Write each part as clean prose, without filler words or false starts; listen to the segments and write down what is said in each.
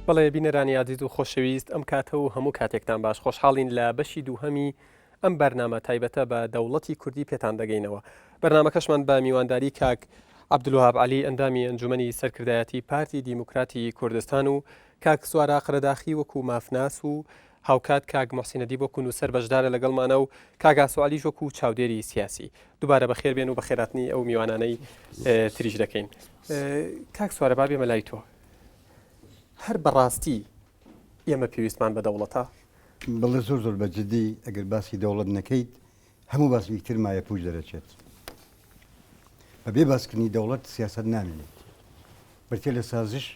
بەڵێ بینەرانی عزیز و خۆشەویست ئەم کاتە و هەموو کاتێکتان باش خۆشحاڵین لە بەشی دووهەمی ئەم بەرنامە تایبەتە بە دەوڵەتی کوردی پێتان دەگەینەوە. بەرنامەکەشمان بە میوانداری کاک عەبدولوهاب عەلی ئەندامی ئەنجومەنی سەرکردایەتی پارتی دیموکراتی کوردستان و کاک سوارا قەرەداخی وەکو مافناس و هاوکات کاک موحسینەدی وەکو نووسەر بەشدارە لەگەڵمانە و کاک ئاسوعەلیش وەکو چاودێری سیاسی. دووبارە بەخێر بێن و بەخێراتنی ئەو میوانانەی تریش دەکەین. کاک سوارە با بێمە لای تۆ. هەر بەڕاستی ئێمە پێویستمان بە دەوڵەتە؟ بەڵێ زۆر زۆر بەجددی ئەگەر باسی دەوڵەت نەکەیت هەموو باسی یەکتر مایە پوش دەرەچێت. بەبێ باسکردنی دەوڵەت سیاست نامێنێت. بەرتێ لە سازش،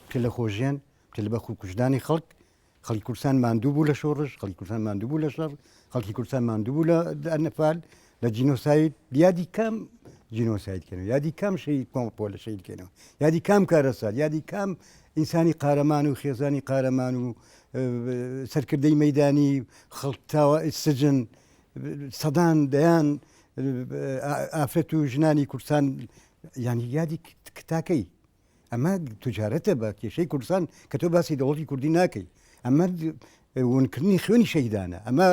پێ لە خۆژیان، پێ لە بەخۆ کوژدانی خەڵکی کوردستان ماندوو بوو لە شۆڕش، خەڵکی کوردستان ماندوو بوو لە شەڕ، خەڵکی کوردستان ماندوو بوو لە نەفال، لە جینۆساید. یادی کام جینۆسایدکەنەوە، یادی کام شەهید کۆمەپۆ لە شەهیدکەنەوە، یادی کام کارەسات، یادی کام ئینسانی قارەمان و خێزانی قارەمان و سەرکردەی مەیدانی خەڵکتاوە سجن سەدان دەیان ئافرەت و ژنانی کوردستان یانی یادی کتاکەی. ئەمە توجارەتە بە کێشەی کوردستان کە تۆ باسی دەوڵەتی کوردی ناکەی. ئەمە ونکردنی خوێنی شەهیدانە. ئەمە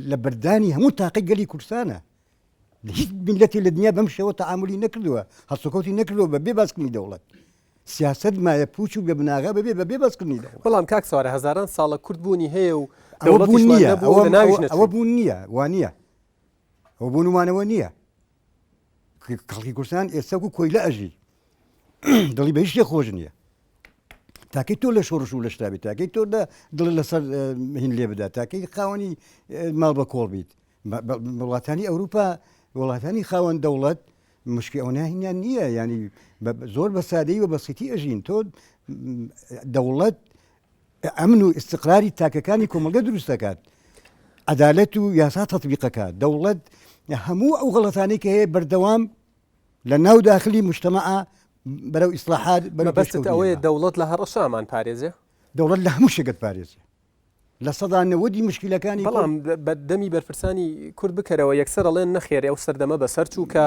لە بەردانی هەموو تاقی گەلی کوردستانە. هیچ میلەتی لە دنیا بەم شێوە تەعاملی نەکردووە، هەڵسوکەوتی نەکردووە بەبێ باسکردنی دەوڵەت. سیاست مایە پوچ و بێبناغا بەبێ باسکردنی دەوڵەت. بەڵام کاک سوارە هەزاران ساڵە کورد بوونی هەیە و ئەوە بوون نییە، ئەوە بوون نییە، وانە ئەوە بوونمانەوە نییە. خەڵکی کوردستان ئێستا و کۆیلە ئەژی دڵی بە هیچ شتێک خۆش نییە. تاکەی تۆ لە شۆڕش و لە شتا بیت، تاکەی تۆ دڵ لەسەر هین لێ بدات، تاکەی خاوەنی ماڵ بە کۆڵ بیت. وڵاتانی ئەوروپا وڵاتانی خاوەن دەوڵەت مشکی ئەو ناهینیان نییە، ینی زۆر بە سادەی و بەسیتی ئەژین. تۆ دەوڵەت ئەمن و ئیستقراری تاکەکانی کۆمەلگە دروست دەکات، عەدالەت و یاسا تەطبیقەکات. دەوڵەت هەموو ئەو غەڵەتانەی کە هەیە بەردەوام لە ناو داخلی مجتەمەعە بەرەو ئیسلاحات بەست ئەوەیە دەوڵەت لە هەر ڕەشامان پارێزێ، دەوڵەت لە هەموو شێگەت پارێزێ لە سەدا نەوەدی مشکلەکانی. بەڵام بەدەمی بەرپرسانی کورد بکەرەوە یەکسەر ئەڵێن نەخێر ئەو سەردەمە بەسەر چوو کە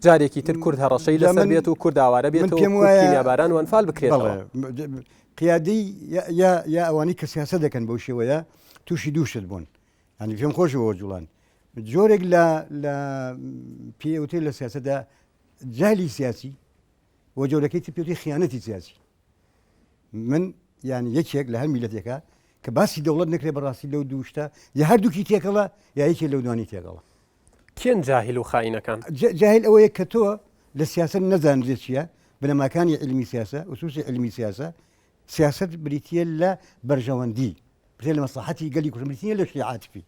جارێکی تر کورد هەڕەشەی لەسەر بێت و کورد ئاوارە بێت و کیمیاباران وەنفال بکرێتەوە. قیادەی یا ئەوانەی کە سیاسەت دەکەن بەو شێوەیە تووشی دووشت بوون، هەنی پێم خۆشەوە جوڵان جۆرێک لە پێوتێ لە سیاسەتدا جالی سیاسی و جۆرەکەی پێوتی خیانەتی سیاسی. من یانی یەکێک لە هەر میلەتێکە کە باسی دەوڵەت نەکرێ بەڕاستی لەو دووشتە یا هەردووکی تێکەڵە یا یەکێ لەو دوانی تێکەڵە. کێن جاهیل و خاینەکان؟ جاهیل ئەوەیە کە تۆ لە سیاست نەزانرێت چییە، بنەماکانی علمی سیاسە وسوسی علمی سیاسە. سیاست بریتە لە بەرژەوەندی، بریتە لە مەسلحەتی گەلی کوردستان، بریتە لە شیعاتی،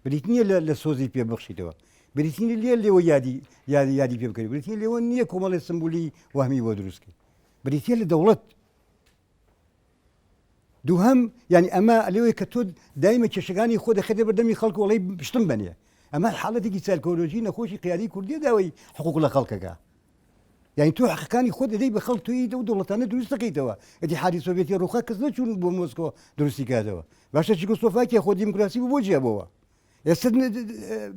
بریتە لە سۆزی پێبەخشیتەوە، بریتە لێوە یادی پێ بکەی، بریتە لێوە نییە کۆمەڵی سمبولی وهمی بۆ دروستکەی، بریتە لە دەوڵەت. دووهەم ینی ئەمە لەوەیە کە تۆ دایمە کێشەکانی خۆ دەخێتە بەردەمی خەڵک وڵی شتم بنێ. ئەمە حاڵەتێکی سایکۆلۆژی نەخۆشی قیادی کوردی داوای حقوق لە خەڵکەکە. یعنی تۆ حقەکانی خۆ دەدەی بە خەڵک توی و دەوڵەتانە دروست دەکەیتەوە. ئەتیحادی سۆڤێتی ڕووخا کەس نەچوون بۆ مۆسکۆ دروستی کاتەوە. باشە چێکۆسلۆڤاکیا خۆ دیموکراسی بۆ جیابەوە. ئێستا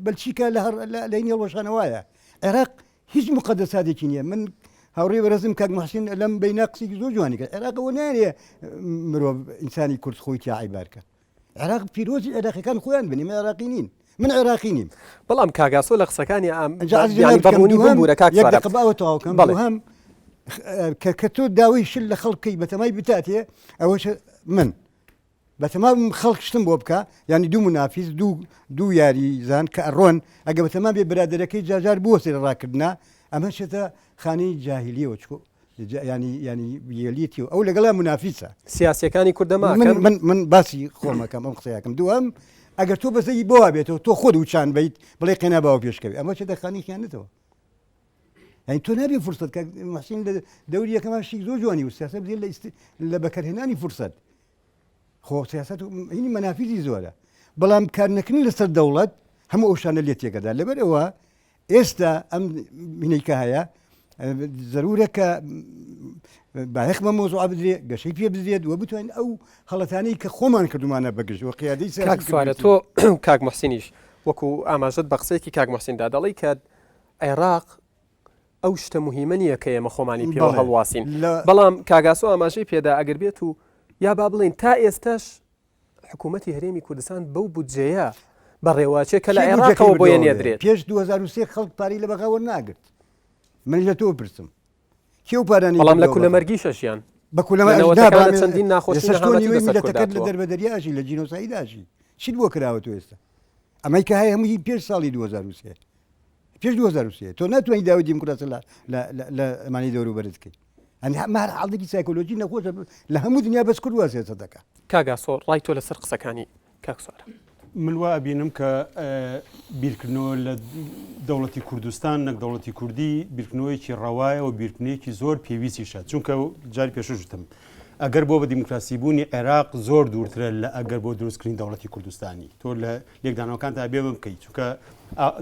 بەلچیکا لە هینی هەڵوەشانەوەیە. عێراق هیچ مقەدەساتێکی نییە. من هاوڕێی بەرەزم کاک موحسین لەم بەینا قسێکی زۆر جوانی کرد. عێراقەوە نایە مرۆڤ ئینسانی کورد خۆی تیا عیبارکە. عێراق پیرۆزی عێراقیەکان خۆیان بنی، من عێراقی نین، من عێراقی نیم. بەڵام کاگاسۆ لە قسەکانی بەڕوونی بمبورە کاک سوارە قباوە تەواوکەم. بەڵام کە تۆ داوای شل لە خەڵکی بەتەمای بتاتێ ئەوەش من بەتەمام خەڵک شتم بۆ بکە، ینی دوو منافیز دوو یاریزان کە ئەڕۆن ئەگە بەتەمان بێ برادەرەکەی جاجار بووە سێ ڕاکردنا، ئەمە شێتە خانەی جاهیلیەوە چکۆ ینی یەلیەتیەوە ئەو لەگەڵا منافیسە. سیاسیەکانی کوردەما من باسی خۆمەکەم ئەم قسەیەکەم. دووەم ئەگەر تۆ بەزەی بۆوا بێتەوە تۆ خۆت وچان بیت بڵێ قێنا باوە پێشکەوی، ئەمە چێتە خانی خیانەتەوە. یعنی تۆ نابێ فرسەت کە موحسین لە دەوری یەکەمان شتێک زۆر جوانی و سیاسەت بدێت لە بەکارهێنانی فرسەت. خۆ سیاست هینی مەنافیزی زۆرە، بەڵام کارنەکردنی لەسەر دەوڵەت هەموو ئەو شانە لێ تێکەدا. لەبەر ئەوە ئێستا ئەم بینەیکە هەیە ضرورە کە باەخ بە مۆزوع بدرێت، گەشەی پێ بدرێت و بتوانین ئەو هەڵەتانەی کە خۆمان کردومانە بەگشت و قیادەی سوارە. تۆ کاک موحسینیش وەکو ئاماژەت بە قسەیەکی کاک موحسیندا دەڵی کە عێراق ئەو شتە مهمە نییە کە ئێمە خۆمانی پێوە هەڵواسین. بەڵام کاگاسۆ ئاماژەی پێدا ئەگەر بێت و یا با بڵین تا ئێستاش حکوومەتی هەرێمی کوردستان بەو بودجەیە بەڕێواچێ کە لە عێراقەوە بۆیە نێدرێت پێش 2023 خەڵک پاری لە بەغاوە ناگرت من لە تۆ پرسم کێو پارانی بەڵام لە کولەمەرگی شەشیان چەندین ناخۆشی لە دەربە دەریاشی لە جینۆسایداشی چیت بۆ کراوە تۆ ئێستا ئەمەی کە هەیە هەمووی پێش ساڵی 2023 پێش 2023 تۆ ناتوانانی داوای دیموکراسی لە ئەمانی دەوروبەرت بکەیت ئەنی هەمار حاڵێکی سایکۆلۆژی نەخۆشە لە هەموو دنیا بەس کورد واسێتە دەکات کاگاسۆ ڕای تۆ لەسەر قسەکانی کاکسوارە من وا ئەبینم کە بیرکردنەوە لە دەوڵەتی کوردستان نەک دەوڵەتی کوردی بیرکردنەوەیکی ڕەوایە و بیرکردنەوەیکی زۆر پێویستیشە چونکە جاری پێشوشتم ئەگەر بۆ بە دیموکراسیبوونی عێراق زۆر دوورترە لە ئەگەر بۆ دروستکردنی دەوڵەتی کوردستانی تۆ لە یەکدانەوەکان تا بێ بکەیت چونکە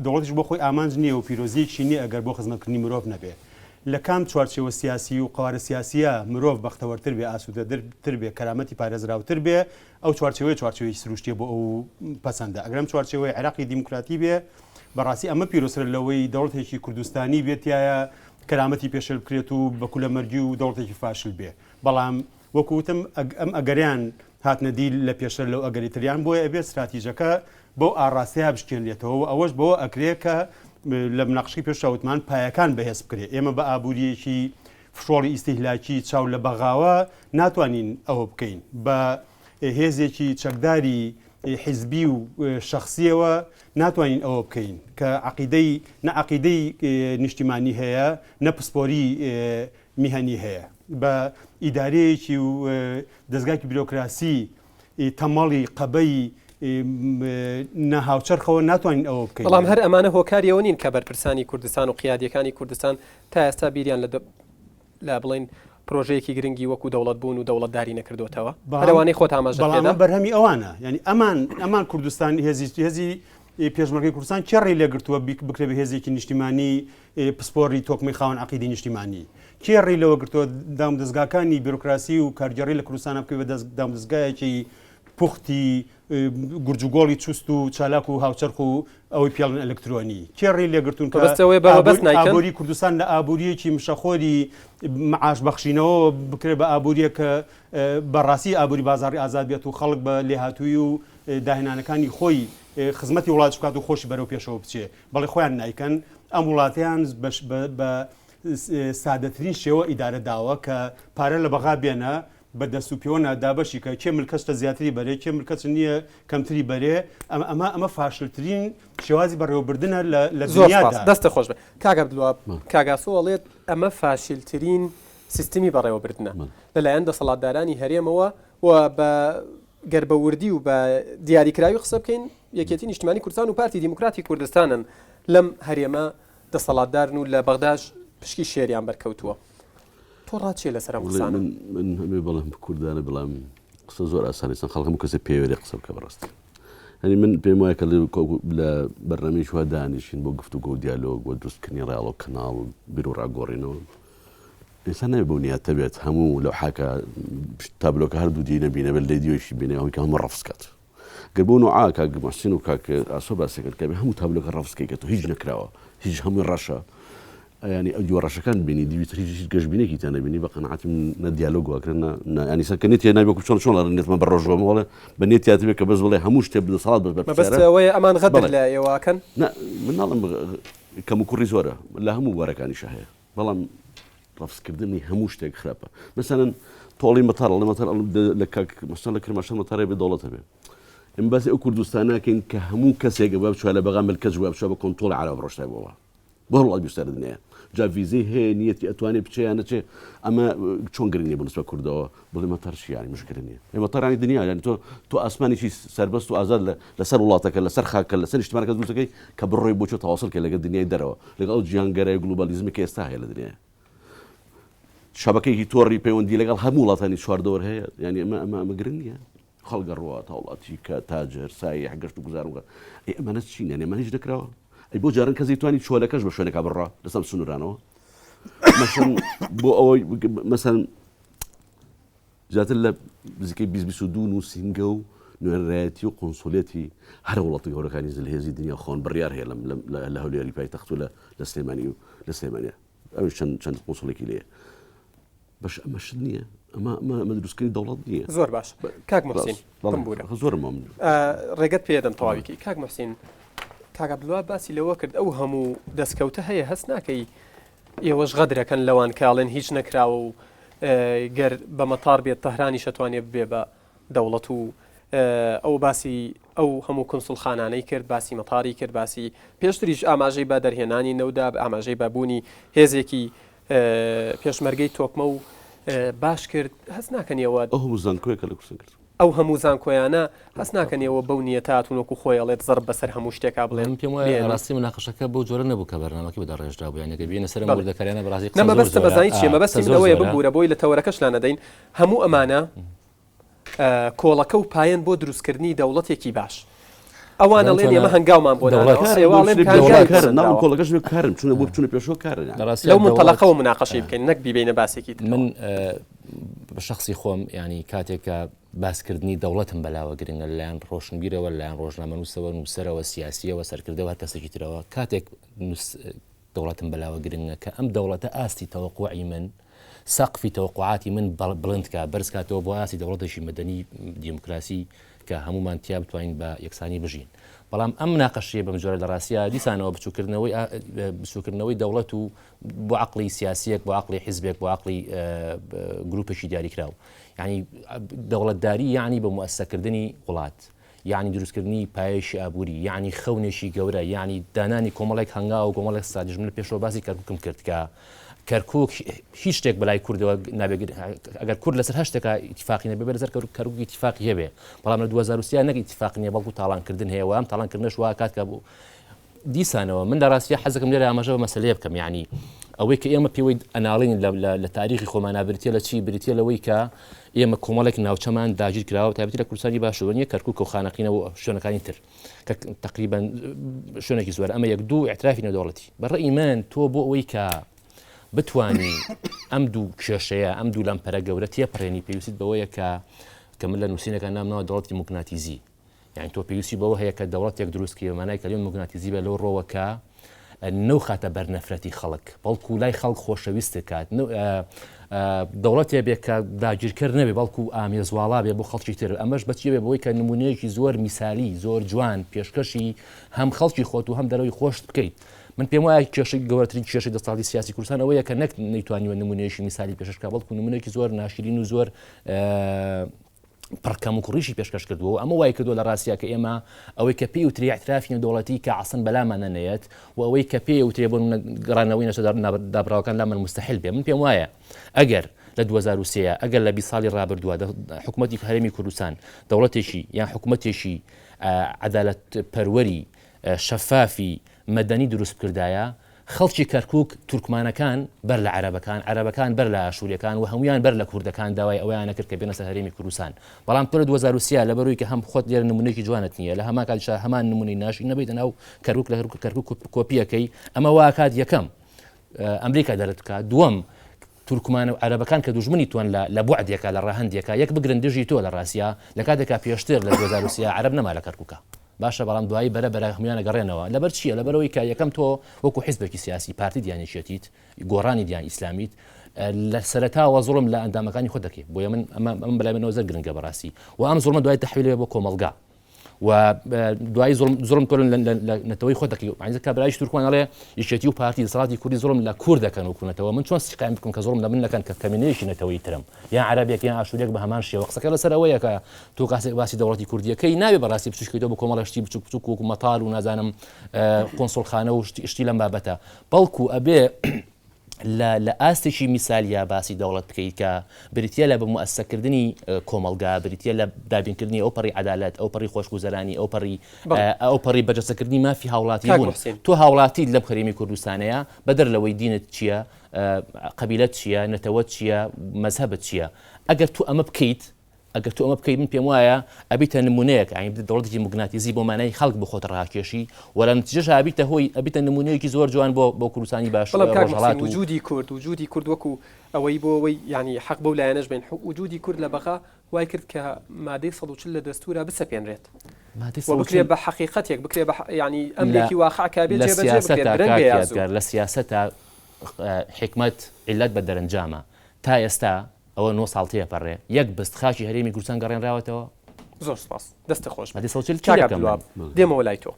دەوڵەتیش بۆ خۆی ئامانج نییە و پیرۆزیەکی نییە ئەگەر بۆ خزمەتکردنی مرۆڤ نەبێ لە کام چوارچێوە سیاسی و قوارە سیاسیە مرۆڤ بەختەوەرتر بێ ئاسوودەتر بێ کەرامەتی پارێزراوتر بێ ئەو چوارچێوەی سروشتیە بۆ ئەو پەسەندە ئەگەرم چوارچێوەی عێراقی دیموکراتی بێ بەڕاستی ئەمە پیرۆسرە لەوەی دەوڵەتێکی کوردستانی بێتایە کەرامەتی پێشل بکرێت و بە کولەمەرگی و دەوڵەتێکی فاشل بێ بەڵام وەکوتم ئەم ئەگەریان هاتنەدی لە پێشتر لەو ئەگەریتریان بۆیە ئەبێت استراتیژەکە بۆ ئاڕاستەیە بشکێنێتەوە ئەوەش بۆ ئەکرێت کە لە مناقشی پێشاوتمان پایەکان بەهێز بکرێت ئێمە بە ئابوووریەکی فشۆڵی ئیسیهلاکی چاو لە بەغاوە ناتوانین ئەوە بکەین بە هێزێکی چەکداری حیزبی و شخصیەوە ناتوانین ئەوە بکەین کە عقیدەی نیشتیمانی هەیە نە پسپۆری میهەنی هەیە بە ئیدارەیەکی و دەستگاکی بیرۆکراسی تەمەڵی قەبەی نەهاوچەرخەوە ناتوانین ئەوە بکەین بەڵام هەر ئەمانە هۆکاریەوە نین کە بەرپرسانی کوردستان و قیادیەکانی کوردستان تا ئێستا بیریان لە بڵین پرۆژەیەکی گرنگی وەکو دەوڵەت بوون و دەوڵەتداری نەکردوتەوە هەروانەی خۆت ئاماژە بەڵام بەرهەمی ئەوانە ینی ئەمان کوردستان هێزی پێشمەرگەی کوردستان چێڕی لێگرتووە بکرێ بە هێزێکی نیشتیمانی پسپۆری تۆکمی خاوەن عەقیدەی نیشتیمانی چێڕی لەوە گرتووە دام دەستگاکانی بیرۆکراسی و کارگەڕی لە کوردستان بکەوێت بە دام دەستگایەکی پوختی گورجوگۆڵی چوست و چالاک و هاوچەرخ و ئەوەی پیاڵن ئەلکترۆنی کێڕی لێگرتون ئابووری کوردستان لە ئابووریەکی مشەخۆری معاش بەخشینەوە بکرێت بە ئابووریە کە بەڕاستی ئابووری بازاڕی ئازاد بێت و خەڵک بە لێهاتووی و داهێنانەکانی خۆی خزمەتی وڵات بکات و خۆشی بەرەو پێشەوە بچێ بەڵێ خۆیان نایکەن ئەم وڵاتیان بە سادەترین شێوە ئیدارە داوە کە پارە لە بەغا بێنە بە دەست و پیۆنە دابەشی کە کێ ملکەستە زیاتری بەرێ کێ ملکەس نییە کەمتری بەرێ ئەمە فاشلترین شێوازی بەڕێوەبردنە لە دنیادا دەستە خۆش بێ کاگە عەبدولوهاب کاگاسۆ ئەڵێت ئەمە فاشلترین سیستمی بەڕێوەبردنە لەلایەن دەسەڵاتدارانی هەرێمەوە و بە گەربەوردی و بە دیاریکراوی قسە بکەین یەکێتی نیشتیمانی کوردستان و پارتی دیموکراتی کوردستانن لەم هەرێمە دەسەڵاتدارن و لە بەغداش پشکی شێریان بەرکەوتووە تۆ ڕاچێ لەسەر ئەم قسانە من هەمێ بەڵام کوردانە بەڵام قسە زۆر ئاسانیستان خەڵک هەموو کەسێ پێوێرێ قسە بکە بەڕاستی هەنی من پێم وایە کە لە بەرنامەی شووا دانیشین بۆ گفتوگۆ و دیالۆگ بۆ دروستکردنی ڕێڵ و کەناڵ و بیر و ڕاگۆڕینەوە ئێستا نەبێ بۆ نیاتە بێت هەموو لەو حاکە تابلۆکە هەردوو دی نەبینە بە لێ دیۆشی بینێ ئەوەی کە هەموو ڕەفسکات گەر بۆ نوعا کاک مەحسین و کاک ئاسۆ باسێکرد کە هەموو تابلۆکە ڕەفسکەیکەوە هیچ نەکراوە هیچ هەمووی ڕەشە ینی ئەو ڕەشەکان بینی دیویت هیچ گەشتبینێکی تە نەبینی بە قەنەعەتم نە دیالۆگواکردن ینی سەر کە نێتیە نابێ چۆن ڕێنێتمە بە ڕۆژەوەڵێ بە نێتیاتە بێت کە بەس بڵێ هەموو شتێ بدەسەڵات بەبەستەوەی ئەمان غەدر لە ئێواکەن مناڵم کەم و کوڕی زۆرە لە هەموو وەرەکانیشە هەیە بەڵام ڕەفسکردنی هەموو شتێک خراپە مەسەلەن تۆڵی مەتار لە کاک مەسەڵ لە کرماشان مەتارێ بێ دەوڵەتە بێ ئەم باسی ئەو کوردستاناکەین کە هەموو کەسێک بە بچوە لە بەغا ملکەت جواب بچوە بە کۆنتۆڵی عەرەب ڕۆشتایەوە بۆ وڵات بیستەرە دنیاە جا ویزەی هەیە نیەتی ئەتوانێت بچیان نەچێ ئەمە چۆن گرنگی بۆ نسبە کوردەوە بڵێ مەتەرشیانی مشکل نییە ئێمە تەرانی دنیا ینی تۆ ئاسمانێکی سەربەست و ئازاد لەسەر وڵاتەکە لەسەر خاکە لەسەر نیشتمانەکە دروستەکەی کە بڕۆی بۆ تەواصل کە لەگەڵ دنیای دەرەوە لەگەڵ جیهانگەرەی گلوبالیزمی کە ئێستا هەیە لە دنیا شەبەکەیەکی تۆڕی پەیوەندی لەگەڵ هەموو وڵاتانی چواردەوەر هەیە ینی ئەمە گرنگ نییە خەڵگە ڕوات هەوڵاتی کە تاجر سایی گەشت و گوزاروگە ئەمانە چین ینی ئەمە هیچ نەکراوە ئەی بۆ جارن کەسی توانی چۆلەکەش بە شوێنەکە بڕا لەسەر سنوورانەوە مەسەن بۆ ئەوەی مەسەن زیاتر لە نزیکەی 22 نووسینگە و نوێنەرایەتی و قۆنسوڵێتی هەر وڵاتی گەورەکانی زلهێزی دنیا خۆن بڕیار هەیە لە هەولێری پایتەخت و لە سلێمانی و لە سلێمانیا ئەوش چەند قۆنسوڵێکی لێیە بەش ئەمەش نییە ئەمە دروستکردنی دەوڵەت نییە. زۆر باش کاک محسین بمبورە زۆرم ڕێگەت پێدەم تەواویکی کاک محسین کاک عەبدوڵڵاه باسی لەوە کرد ئەو هەموو دەستکەوتە هەیە هەست ناکەی ئێوەش غەدرەکەن لەوان کاڵێن هیچ نەکراوە و گەر بە مەتار بێت تەهرانی شەتوانێ ببێ بە دەوڵەت و ئەو باسی ئەو هەموو کنسڵخانانەی کرد باسی مەتاری کرد باسی پێشتریش ئاماژەی بە دەرهێنانی نەودا ئاماژەی بەبوونی هێزێکی پێشمەرگەی تۆکمە و باش کرد هەست ناکەنیەوە ئەو هەموو زانکۆیەکە لە کورسن کرد ئەو هەموو زانکۆیانە هەست ناکەنەوە بەو نیەتاتونەکو خۆیڵێت زەر بەسەر هەموو شتێکا بڵێن پێم وایە ڕاستی مناقەشەکە بەو جۆرە نەبوو کە بەرنامەکەی بەدا ڕێژرا بوو یانەکە بینە سەر وردەکەریانە بەڕاستی نەمەبەستە بەزانی چیە مەبەستی منەوەیە ببوورە بۆی لە تەوەرەکەش لا نەدەین هەموو ئەمانە کۆڵەکە و پایەن بۆ دروستکردنی دەوڵەتێکی باش ئەوانە لێن ئێمە هەنگاومان بۆ کۆڵەکەش کارم چونە بۆ بچونە پێشۆ کارن لەو منتەڵەقەوە مناقەشەی بکەین نەک بیبینە باسێکی من بە شخصی خۆم ینی کاتێکە باسکردنی دەوڵەتم بەلاوە گرنگە لەلایەن ڕۆشنبیرەوە لەلایەن ڕۆژنامەنووسەوە نووسەرەوە سیاسیەوە سەرکردەوە هەر کەسێکی ترەوە کاتێک دەوڵەتم بەلاوە گرنگە کە ئەم دەوڵەتە ئاستی تەوەقوعی من سەقفی تەوەقوعاتی من بڵندکە بەرز کاتەوە بۆ ئاستی دەوڵەتێکی مەدەنی دیموکراسی کە هەمومان تیا بتوانین بە یەکسانی بژین بەڵام ئەم ناقەشیە بەم جۆرە لە ڕاستیە دیسانەوە بچووکردنەوەی دەوڵەت و بۆ عقلی سیاسیەک بۆ عقلی حیزبێک بۆ عقلی گروپێکی دیاریکراو یعنی دەوڵەتداری یعنی بە موەسسەکردنی وڵات یعنی دروستکردنی پایەشی ئابووری یعنی خەونێکی گەورە یعنی دانانی کۆمەڵێک هەنگا و کۆمەڵێک سادژمن لە پێشەوە باسی کەرکووکم کرد کە کەرکووک هیچ شتێک بەلای کوردەوە نابێت ئەگەر کورد لەسەر هەشتێکە ئیتیفاقی نەبێ بەرزەر کەرکووک ئیتیفاقی هەبێ بەڵام لە 2023 نەک ئیتیفاق نییە بەڵکو تاڵانکردن هەیە و ئەم تاڵانکردنەش وا کات کە بوو دیسانەوە من لە ڕاستیە حەزەکەم لێرە ئاماژە بە مەسەلەیە بکەم یعنی ئەوەی کە ئێمە پێوەی ئەناڵین لە تاریخی خۆمان نابرێتە لە چی بریتە لەوەی کە ئێمە کۆمەڵێک ناوچەمان داگیر کراوە تایبەتی لە کوردستانی باشووریە کەرکووک و خانەقینەوە و شوێنەکانی تر کە تقریبا شوێنێکی زۆر ئەمە یەک دوو ئاعترافی نەدەوڵەتی بەڕێی من تۆ بۆ ئەوەی کە بتوانی ئەم دوو کێشەیە ئەم دوو لەمپەرە گەورە تێپڕێنی پێویست بەوەیە کە من لە نووسینەکە نامنەوە دەوڵەتی موگناتیزی یعنی تۆ پێویستی بەوە هەیە کە دەوڵەتێک دروستکە مانای کەلمە موگناتیزی بە لەو ڕۆوەکە نەو خاتە بەرنەفرەتی خەڵک بەڵکو لای خەڵک خۆشەویست کات دەوڵەتێ بێت کە داگیرکرد نەبێ بەڵکو ئامێزواڵا بێ بۆ خەڵکی تر ئەمەش بەچی بێ بەوەی کە نمونەیەکی زۆر میسالی زۆر جوان پێشکەشی هەم خەڵکی خۆت و هەم دەرەوەی خۆشت بکەیت من پێم وایە کێشەی گەورەترین کێشەی دەسەڵاتی سیاسی کوردستان ئەوەیە کە نەک نەیتوانیوە نمونەیەکی میسالی پێشکە بەڵکو نمونەیەکی زۆر ناشرین و زۆر پڕکەم و کوڕیشی پێشکەش کردووە ئەمە وای کردو لە ڕاستیە کە ئێمە ئەوەی کە پێی وتری اعترافی دەوڵەتی کە عەسەن بەلامانە نەیەت و ئەوەی کە پێی وترێ بۆ گەڕانەوەی نەچە دابراوەکان لامان مستەحیل بێ من پێم وایە ئەگەر لە 2023 ئەگەر لە 20 ساڵی ڕابردووە حکوومەتی هەرێمی کوردستان دەوڵەتێکی یان حکوومەتێکی عەدالەت پەروەری شەفافی مەدەنی دروست کردایە خەڵکی کەرکووک تورکمانەکان بەر لە عەرەبەکان بەر لە ئاشوریەکان و هەمویان بەر لە کوردەکان داوای ئەویانە کرد کە بێنە سەر هەرێمی کوردستان بەڵام تۆ لە 2023 لەبەرەوەی کە هەم خۆت لێرە نمونەیەکی جوانت نییە لە هەمان کاتیشدا هەمان نمونەی ناشی نەبیتە ناو کەرکووک کۆپیەکەی ئەمە وا کات یەکەم ئەمریکا دەرت بکات دووەم تورکمان و عەرەبەکان کە دوژمنی توان لە بوعدێکە لە ڕاهەندێکە یەک بگرن دژی تۆ لە ڕاستیە لە کاتێکا پێشتر لە 2023 عەرەب نەما لە کەرکووکە باشە بەڵام دوایی بەرە هەمویانە گەڕێنەوە لەبەر چییە لەبەرەوەی کە یەکەم تۆ وەکو حیزبێکی سیاسی پارتی دیانێشێتیت گۆڕانی دیان ئیسلامیت لە سەرەتاوە زوڵم لە ئەندامەکانی خۆ دەکەیت بۆیە من ئەم بەلای منەوە زەر گرنگە بەڕاستی و ئەم زوڵمە دوای تەحویلێ بۆ کۆمەڵگا و دوای زوڵم تۆ لە نەتەوەی خۆ دەکەی عینزە کابرایش تورکمانەڵێ یەکێتی و پارتی دەسەڵاتی کوردی زوڵم لە کوورد دەکەن و کوونەتەوە من چۆن سیقایم بکەم کە زوڵم لە من نەکەن کە کەمینەیەکی نەتەوەی ترم یان عەرەبێک یان ئاشوریەک بە هەمان شێوە قسەکە لەسەر ئەوەیە کە تۆ باسی دەوڵەتی کوردیەکەی نابێ بەڕاستی بچووکەیتەوە بە کۆمەڵە شتی بچووک بچووک وەکو مەتاڵ و نازانم قۆنسڵخانە و شتی لەم بابەتە بەڵکو ئەبێ لە ئاستێکی میسالیە باسی دەوڵەت بکەیت کە بریتە لە بە موەسسەکردنی کۆمەڵگا بریتە لە دابینکردنی ئەو پەڕی عەدالەت ئەو پەڕی خۆشگوزەرانی ئەو پەڕی بەجەستەکردنی مافی هاوڵاتی بوون تۆ هاوڵاتیت لە هەرێمی کوردستانەیە بەدەر لەوەی دینت چییە قەبیلەت چییە نەتەوەت چییە مەزهەبت چییە ئەگەر تو ئەمە بکەیت من پێم وایە ئەبیتە نمونەیەک دەوڵەتێکی موگناتیزی بۆ مانای خەڵک بخۆتە ڕاکێشی وەرە نتیجەش ئەبیتە هۆی ئەبیتە نمونەیەکی زۆر جوان بۆ کوردستانی باش وجودی کورد وەکو ئەوەی بۆ ئەوەی ینی حەق بەو لایەنەش بین وجودی کورد لە بەخا وای کرد کە مادەی 140 لە دەستورە بسەپێنرێت بکرێ بە حەقیقەتێک بکرێ ینی ئەمریکی واقعکە بێت لە سیاسەتە حکمت عیلەت بە دەرەنجامە تا ئێستا ئەوە 9 ساڵتیە پەڕێ یەک بست خاچی هەرێمی کوردستان گەڕێنراوەتەوە زۆر سپاس دەستە خۆش مادی سەوچل دێمەوە لای تۆ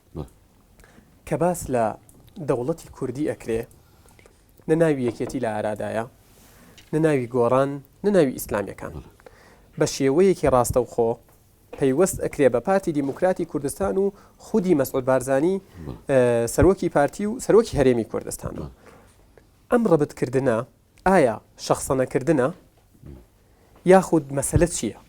کە باس لە دەوڵەتی کوردی ئەکرێ نەناوی یەکێتی لە ئارادایە نەناوی گۆڕان نەناوی ئیسلامیەکان بە شێوەیەکی ڕاستەوخۆ پەیوەست ئەکرێ بە پارتی دیموکراتی کوردستان و خودی مەسعود بارزانی سەرۆکی پارتی و سەرۆکی هەرێمی کوردستانەوە ئەم ڕەبتکردنە ئایا شەخسەنەکردنە یاخود مەسەلە چییە؟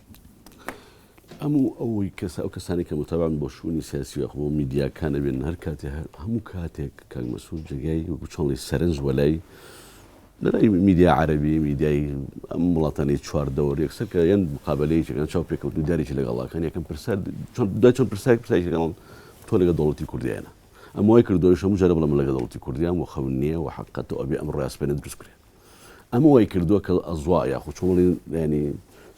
ئەوەی ئەو کەسانی کە متابان بۆ شوونی سیاسی و بۆ میدیاکانە بێن هەر کاتێ هەموو کاتێک کاک مەسعود جێگای وەکو چۆڵی سەرنج وەلای لەلای میدیا عەرەبی میدیای ئەم وڵاتانی چواردەوە یەکسەر کە یان مقابلەیەکیان چاو پێکەوت و دیارێکی لەگەڵاکان یەکەم پرسیار چۆن پرسیارێکی لەگەڵ تۆ لەگە دەوڵەتی کوردیانە ئەم وای کردەوەی هەموو جارە بڵم لەگە دەوڵەتی کوردیان و خەون نییە و حەقەتەوە ئەبێ ئەم ڕاستپێنە دروست کرێ ئەمە وای کردووە کە ئەزوا یاخو چۆڵی ینی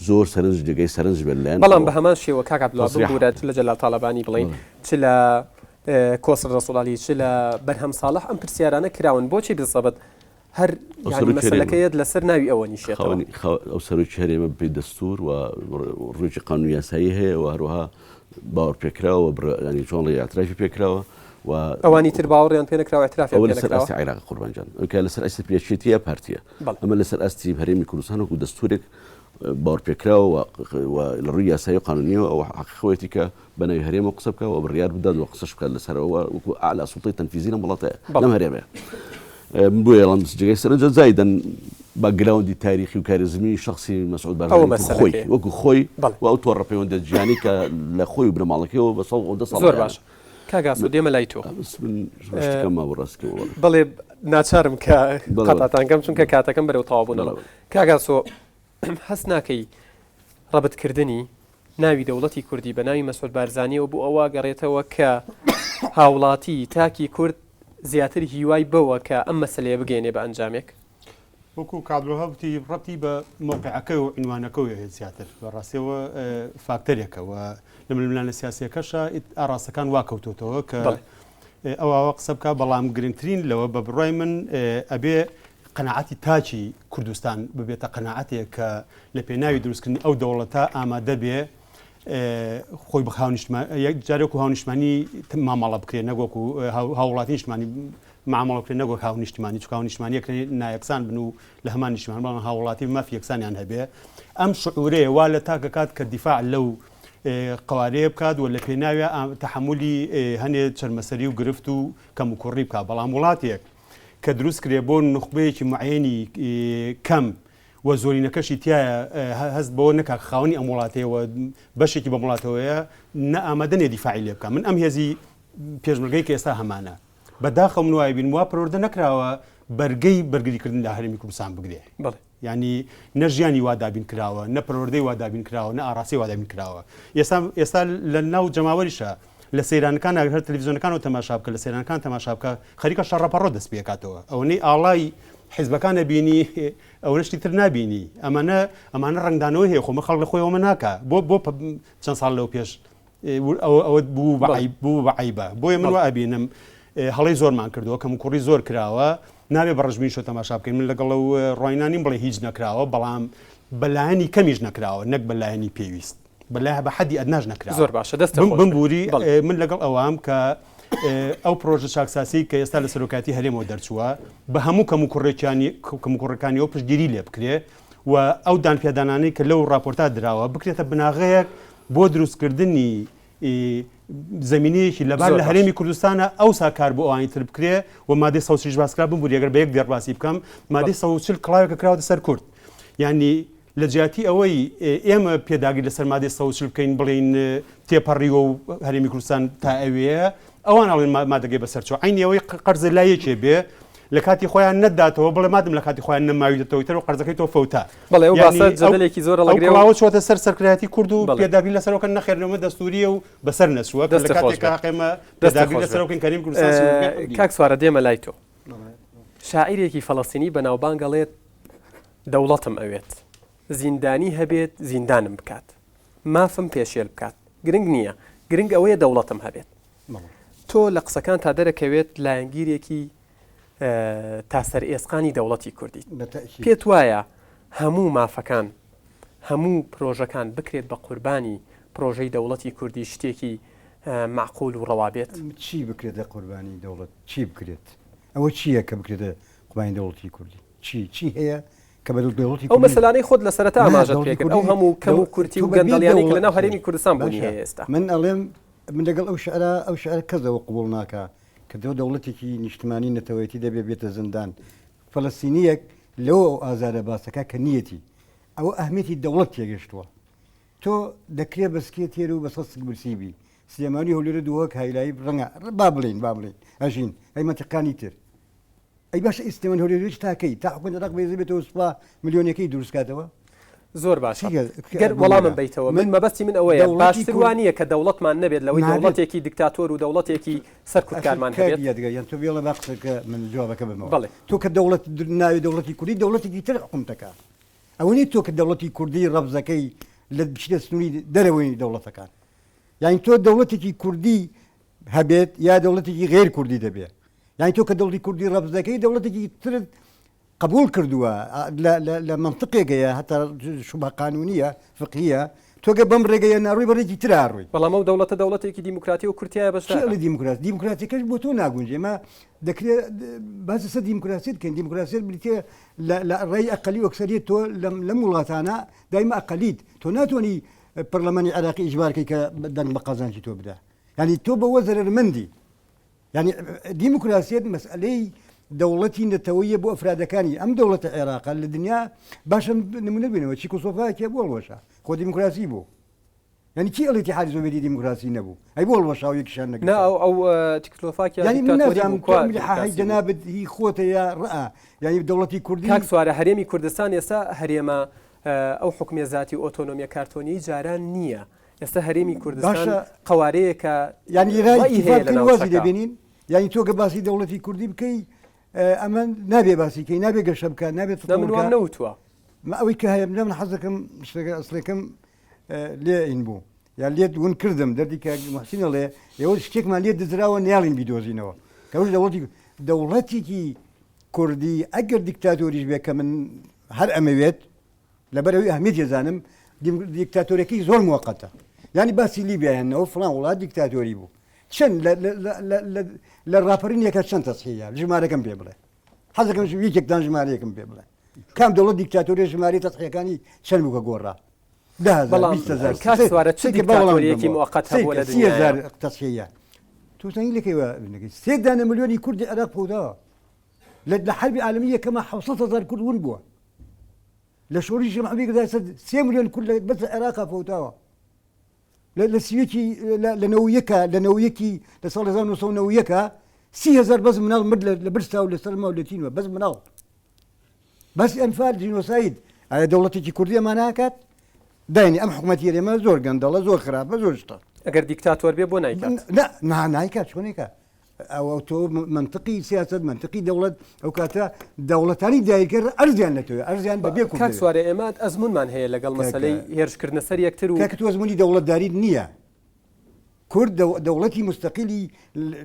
زۆر سەرنج جێگەی سەرنج بێن لایەن بەڵام بە هەمان شێوە کاک عەبدوڵڵاه بورات لە جەلال تاڵەبانی بڵین چ لە کۆسڕ ڕەسوڵالی چ لە بەرهەم ساڵح ئەم پرسیارانە کراون بۆچی بزەبەت هەر مەسەلەکەیەت لەسەر ناوی ئەوە نیشێتەوە ئەو سەرۆکی هەرێمە بێ دەستور و ڕووی قانون یاسایی هەیە و هەروەها باوەڕ پێکراوە ینی چۆڵی ئاعترافی پێکراوە و ئەوانی تر باوەڕیان پێ نەکراوە ئاعترافیان ئەوە لەسەر ئاستی عێراق قوربانجان ئەوکە لەسەر ئاستی پێشێتیە پارتیە ئەمە لەسەر ئاستی هەرێمی کوردستان وەکو دەستورێک باوەڕ پێکراوە و لە ڕووی یاسایی و قانونیەوە ئەو حەقیقەتی کە بەناوی هەرێمە قسە بکە و بڕیار بدات و قسەش بکات لەسەرەوە وەکو ئاعلا سوڵتەی تەنفیزی لەم وڵاتەیە لەم هەرێمەیە بۆیە ئەڵام جێگەی سەرنجە زایدەن باگراوندی تاریخی و کاریزمی شخصی مەسعود بارزانی خۆی وەکو خۆی و ئەو تۆڕە پەیوەندە جیهانی کە لە خۆی و بنەماڵەکەیەوە بە ساڵ زۆر باش کاگاسو دێمە لای تۆ بڵێ ناچارم کە قەتاتانکەم چونکە کاتەکەم بەرەو تەواوبوونەوە کاگاسۆ هەست ناکەی ڕەبتکردنی ناوی دەوڵەتی کوردی بە ناوی مەسعود بارزانیەوە بوو ئەوە گەڕێتەوە کە هاوڵاتی تاکی کورد زیاتر هیوای بەوە کە ئەم مەسەلەیە بگەێنێ بە ئەنجامێک وەکو کابرۆهەوتی ڕەتی بە مۆقعەکە و عنوانەکەی هەیە زیاتر بەڕاستیەوە فاکتەرێکەوە لە ململانە سیاسیەکەشە ئاراستەکان واکەوتوتەوە کە ئەوە قسە بکە بەڵام گرنگترین لەوە بە بڕای من ئەبێ قەناعەتی تاچی کوردستان ببێتە قەناعەتێک کە لە پێناوی دروستکردنی ئەو دەوڵەتە ئامادە بێ خۆی بە جارێک و هاونیشتمانی مامەڵە بکرێت نەگوەکو هاوڵاتی نیشتمانی معامەڵە بکرێت نەگوەک هاونیشتمانی چکە هاونیشتمانیەک نایەکسان بن و لە هەمان نیشتمان بەڵام هاوڵاتی مافی یەکسانیان هەبێ ئەم شعورەیە وا لە تاکە کات کە دیفاع لەو قوارەیە بکات و لە پێناوی تەحملی هەنێ چەرمەسەری و گرفت و کەم و کوڕی بکات بەڵام وڵاتێک کە دروست کرێ بۆ نخبەیەکی معێنی کەم و زۆرینەکەشی تایە هەست بۆ نەکات خاوەنی ئەم وڵاتەیەوە بەشێکی بە وڵاتەوەیە نەئامادەنێ دیفاعی لێ بکە من ئەم هێزی پێشمەرگەی کە ئێستا هەمانە بەداخەم وای بین وا پەروەردە نەکراوە بەرگەی بەرگریکردن لە هەرێمی کوردستان بگرێ ینی نە ژیانی وادابین کراوە نە پەروەردەی وادابین کراوە نە ئاراسی وادابین کراوە ئێستا لە ناو جەماوەریشە لە سەیرانەکان هەر تەلەڤیزیۆنەکان و تەماشا بکە لە سەیرانەکان تەماشا بکە خەریکە شەڕەپەڕۆ دەست پێ کاتەوە ئەوەی ئاڵای حیزبەکانە بینی ئەوە شتی تر نبینی ئەمانە ڕنگدانەوە هەیە خۆمە خەڵک لە خۆیەوە ناکە بۆ چەند ساڵ لەو پێش ئەوە بوو بەعیبە بۆیە من ئەبینم هەڵی زۆرمان کردووە کەم کوڕی زۆر کراوە نابێ بەڕژبین شۆ تەماشا بکەین من لەگەڵ ئەو ڕۆینانی بڵێ هیچ نەکراوە بەڵام بەلایەنی کەمیش نەکراوە نەک بەلایەنی پێویست بەلای بە حەدی ئەدناش نەکراوە زۆر باشە دەست بمبوری من لەگەڵ ئەوام کە ئەو پرۆژە چاکساسی کە ئێستا لە سەرۆکاتی هەرێمەوە دەرچووە بە هەموو کەم و کوڕەکانیەوە پشتگیری لێ بکرێ و ئەو دانپێدانانەی کە لەو راپۆرتا دراوە بکرێتە بناغەیەک بۆ دروستکردنی زمینەیەکی لەبار لە هەرێمی کوردستانە ئەو ساکار بۆ ئەوانی تر بکرێ و مادەی 130 باسکرا بمبوری ئەگەر بە یەک دەرباسی بکەم مادەی 140 کڵاوێکە کراوەتە سەر کورد یعنی لە جیاتی ئەوەی ئێمە پێداگیر لەسەر مادەی 140 بکەین بڵین تێپەڕیوە و هەرێمی کوردستان تا ئەوەیە ئەوان ئەڵێن مادەگەی بەسەرچوە عینی ئەوەی قەرزە لایەکێ بێ لە کاتی خۆیان نەداتەوە بڵێ مادەم لە کاتی خۆیان نەماویدەتەوە تر و قەرزەکەی تۆ فەوتە بەڵێ ئەو باسە جەدەلێکی زۆر لەگرێەوە چۆتە سەر سەرکردایەتی کورد و پێداگیر لەسەرەوەکە نەخێرنەوە دەستوریە و بەسەر نەچووە لە کاتێکە حەقێمە پێداگیر لەسەرەوەکەین کەریم کوردستان کاک سوارە دێمە لای تۆ شاعیرێکی فەڵەستینی بەناوبانگ گەڵێت دەوڵەتم ئەوێت زیندانی هەبێت زیندانم بکات مافم پێشێل بکات گرنگ نییە گرنگ ئەوەیە دەوڵەتم هەبێت تۆ لە قسەکان تا دەرەکەوێت لایەنگیرێکی تاسەر ئێسقانی دەوڵەتی کوردی پێت وایە هەموو مافەکان هەموو پرۆژەکان بکرێت بە قوربانی پرۆژەی دەوڵەتی کوردی شتێکی معقول و ڕەوابێت چی بکرێتە قوربانی دەوڵەت چی بکرێت ئەوە چییە کە بکرێتە قوربانی دەوڵەتی کوردی چی هەیە کە بە دەوڵەتی ئەو مەسەلانەی خۆت لە سەرەتا ئاماژەت پێکرد ئەو هەموو کەم و کورتی و گەندەڵیانی کە لەناو هەرێمی کوردستان بوونی هەیە ئێستا من ئەڵێم من لەگەڵ ئەو شعرە کەسەوە قبول ناکە کە دەوڵەتێکی نیشتمانی نەتەوەیەتی دەبێ بێتە زندان فەلەستینیەک لەوە ئازارە باسەکە کە نیەتی ئەوە ئەهمیەتی دەوڵەت تێگەشتووە تۆ دەکرێت بەسکێت تێر و بەسە برسیبی سلێمانی هەولێرە دووەک هایلایی ڕەنگە با بڵین ئەژین ئەی مەتەقانی تر ئەی باشە ئیسلێمان هەولێرەش تاکەی تا حکومەت عێراق بێزی بێتەوە سوپا ملیۆنەکەی دروستکاتەوە زۆر باش گەر وەڵامم بیتەوە من مەبەستی من ئەوەیە باشتر وانە کە دەوڵەتمان نەبێت لەوەی دەوڵەتێکی دیکتاتۆر و دەوڵەتێکی سەرکوتکارمان هەبێت تۆ بێڵە باقسەکە من جوابەکە بمەوە بڵێ تۆ کە دەوڵەت ناوی دەوڵەتی کوردی دەوڵەتێکی تر حکومتەکە ئەوە نیت تۆ کە دەوڵەتی کوردی ڕەبزەکەی لە بچیتە سنووری دەرەوەی دەوڵەتەکان یعنی تۆ دەوڵەتێکی کوردی هەبێت یا دەوڵەتێکی غێر کوردی دەبێت یعنی تۆ کە دەوڵەتی کوردی ڕەبزەکەی دەوڵەتێکی تر قبول کردووە لە منطقێکەیە هەتا شوبە قانونیە فقهیە تۆگە بەم ڕێگەیە ناڕووی بەڕێکی تراڕووی بەڵام ئەو دەوڵەتێکی دیموکراتی و کورتایە بەشە لە دیموکراتیکەش بۆ تۆ ناگونجێ مە دەکرێت باسی سەر دیموکراسیت کەن دیموکراسیت بریتێ لە ڕێی ئەقلی ئۆکسەریت تۆ لەم وڵاتانە دایمە ئەقلیت تۆ ناتوانانی پەرلەمانی عێراقی ئیجبارکەی کە دەنگ بە قازانجی تۆ بدا ینی تۆ بەوە زەرمەندی ینی دیموکراسیت مەسئلەی دەوڵەتی نەتەوەیە بۆ ئەفرادەکانی ئەم دەوڵەتە عێراق لە دنیا باشە نمونە بینەوە چیکۆسۆڤاکیە بۆ هەڵوەشە خۆ دیموکراسی بوو ینی چی ئەڵێتی حالی سۆڤێتی دیموکراسی نەبوو ئەی بۆ هەڵوەشاو یەکیشان نەگرێت ئەو چیکۆسلۆڤاکیا ینی من نازانم هی جەنابەت هی خۆتە یا ڕائە ینی دەوڵەتی کوردی کاک سوارە هەرێمی کوردستان ئێستا هەرێمە ئەو حکومە ذاتی ئۆتۆنۆمیە کارتۆنی جاران نییە ئێستا هەرێمی کوردستان قوارەیە کە ینی ڕای دەبینین ینی تۆ گە باسی دەوڵەتی کوردی بکەی ئەمە نابێ باسیکەی نابێ گەشە بکە نابێت منوان نەوتووە ئەوەی کە هەیە من حەزەکەم شتەکە ئەسڵەکەم لێ ئین بوو یا لێت ون کردم دەردی کە محسینەڵێ ئێوە شتێکمان لێ دزراوە نیاڵین بیدۆزینەوە کەوش دەوڵەتێکی کوردی ئەگەر دیکتاتۆریش بێ کە من هەر ئەمەوێت لەبەرەوەی ئەهمیێت ێزانم دیکتاتۆرەکەی زۆر موقەتە ینی باسی لیبیایەنەوە فڵان وڵات دیکتاتۆری بوو چەند لە ڕاپەرین یەکە چەند تەسحەیە ژمارەکەم پێ بڵێ حەزەکەم یەکێکدان ژمارەیەکم پێ بڵێ کام دەوڵەت دیکتاتۆری ژماری تەسحەکانی چەند بووکە گۆڕا تەسحەیە توزانی لەکەیوە سێ دانە ملیۆنی کوردی عێراق پەوداوە لە حربی عالەمی یەکەمە 700,000 کورد ون بووە لە شۆڕی ژەمعەوی گەدا 3 ملیۆن کورد بەس عێراقا پەوداوە لە سوێکی لە نەوەیەکی لە ساڵ 1990 30,000 بەس مناڵ مرد لە برسا و لەسەر ماولەتینوە بەس مناڵ بەسی ئەنفال جینۆساید ئایا دەوڵەتێکی کوردی ئەمان ناکات داینی ئەم حکوومەتی ئێمە زۆر گەندەڵە زۆر خراپە زۆر شتە ئەگەر دیکتاتۆر بێ بۆ نایکات چۆنێکە ئەو تۆ منطقی سیاست منطقی دەوڵەت ئەو کاتە دەوڵەتانی دایکە ئەرزیان نەتوێ ئەرزیان بەبێ کاک سوارێ ئێمە ئەزمونمان هەیە لەگەڵ مەسەلەی هێرشکردنە سەر یەکتر و کاکە تو ئەزمموی دەوڵەتداری نییە کورد دەوڵەتی مستەقیلی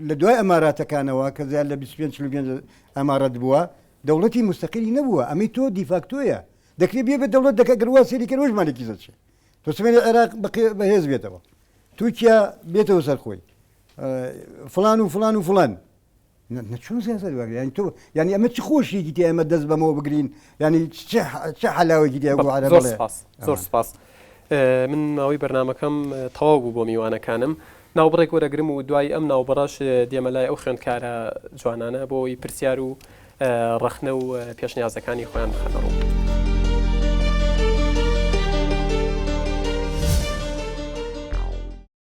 لە دوای ئەماراتەکانەوە کە زیاد لە 25 ئەمارەت بووە دەوڵەتی مستەقیلی نەبووە ئەمەی تۆ دیفاکتۆیە دەکرێت بێ بە دەوڵەت دەکە گەروا سێریکە ڕۆژمانێکی زەچێت تۆ سمێنی عێراق بەهێز بێتەوە تورکیا بێتەوە سەر خۆی فلان و فلان و فلان چۆن سیاست واگرێت ینی تۆ ینی ئەمە چی خۆشیێکی تێ ئەمە دەست بەمەوە بگرین ینی چه حەلاوێکی تێ زۆر سپاس من ماوەی بەرنامەکەم تەواو بوو بۆ میوانەکانم ناوبڕێک وەرەگرم و دوای ئەم ناوبڕەش دێمە لای ئەو خوێندکارە جوانانە بۆی پرسیار و ڕەخنە و پێشنیازەکانی خۆیان بخەنەوە.